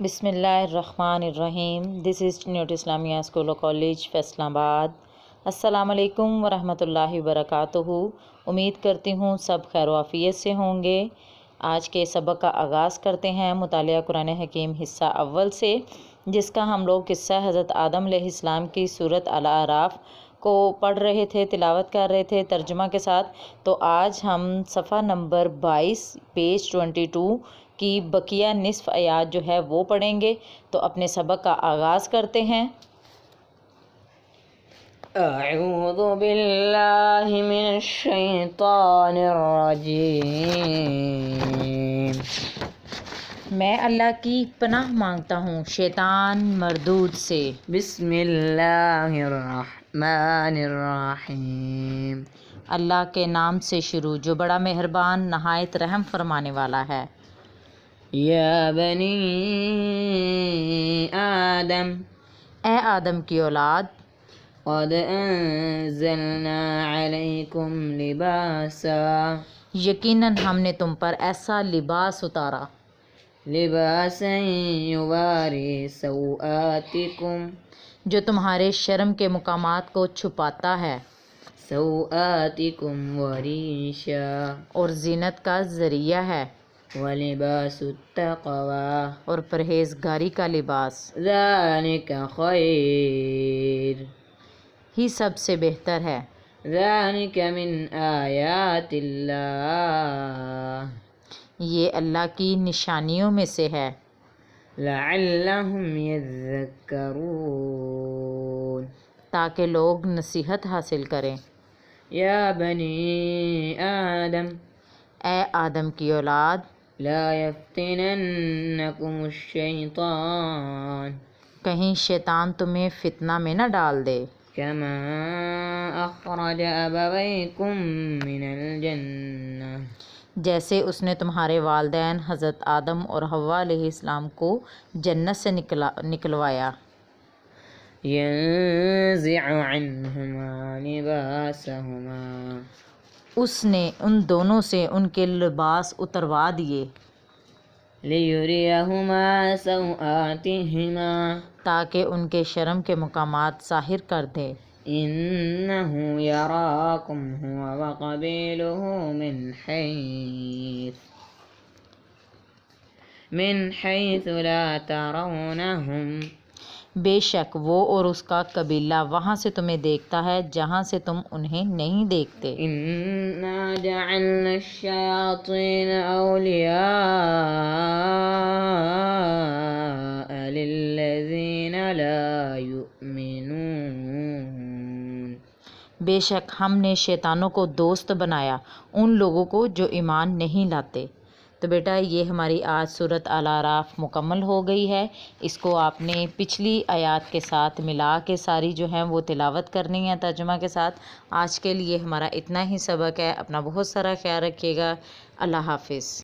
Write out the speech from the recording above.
بسم اللہ الرحمن الرحیم. دس از نیوٹ اسلامیہ اسکول و کالج فیصل آباد. السلام علیکم ورحمۃ اللہ وبرکاتہ. امید کرتی ہوں سب خیر و عافیت سے ہوں گے. آج کے سبق کا آغاز کرتے ہیں مطالعہ قرآن حکیم حصہ اول سے، جس کا ہم لوگ قصہ حضرت آدم علیہ السلام کی سورۃ الاعراف کو پڑھ رہے تھے، تلاوت کر رہے تھے ترجمہ کے ساتھ. تو آج ہم صفحہ نمبر 22 پیج 22 کی بقیہ نصف آیات جو ہے وہ پڑھیں گے. تو اپنے سبق کا آغاز کرتے ہیں. اعوذ باللہ من الشیطان الرجیم. میں اللہ کی پناہ مانگتا ہوں شیطان مردود سے. بسم اللہ الرحمن الرحیم. اللہ کے نام سے شروع جو بڑا مہربان نہایت رحم فرمانے والا ہے. یا بنی آدم، اے آدم کی اولاد، قد انزلنا علیکم لباسا، یقیناً ہم نے تم پر ایسا لباس اتارا، لباسا یواری سوآتکم، جو تمہارے شرم کے مقامات کو چھپاتا ہے، سوآتکم وریشا، اور زینت کا ذریعہ ہے، ولباس التقوی، اور پرہیزگاری کا لباس ذالک خیر، ہی سب سے بہتر ہے. ذالک من آیات اللہ، یہ اللہ کی نشانیوں میں سے ہے. لعلہم یذکرون، تاکہ لوگ نصیحت حاصل کریں. یا بنی آدم، اے آدم کی اولاد، لا یفتننکم الشیطان، کہیں شیطان تمہیں فتنہ میں نہ ڈال دے. کما اخرج ابویکم من الجنہ، جیسے اس نے تمہارے والدین حضرت آدم اور حوا علیہ السلام کو جنت سے نکلوایا. ینزع عنہما لباسہما، اس نے ان دونوں سے ان کے لباس اتروا دیے. لیریہما سوآتہما، تاکہ ان کے شرم کے مقامات ظاہر کر دے. انہ یراکم ہوا وقبیلہ من حیث لا ترونہم، بے شک وہ اور اس کا قبیلہ وہاں سے تمہیں دیکھتا ہے جہاں سے تم انہیں نہیں دیکھتے. انا جعلنا الشیاطین اولیاء للذین لا یؤمنون، بے شک ہم نے شیطانوں کو دوست بنایا ان لوگوں کو جو ایمان نہیں لاتے. تو بیٹا یہ ہماری آج سورۃ الاعراف مکمل ہو گئی ہے. اس کو آپ نے پچھلی آیات کے ساتھ ملا کے ساری جو ہیں وہ تلاوت کرنی ہے ترجمہ کے ساتھ. آج کے لیے ہمارا اتنا ہی سبق ہے. اپنا بہت سارا خیال رکھیے گا. اللہ حافظ.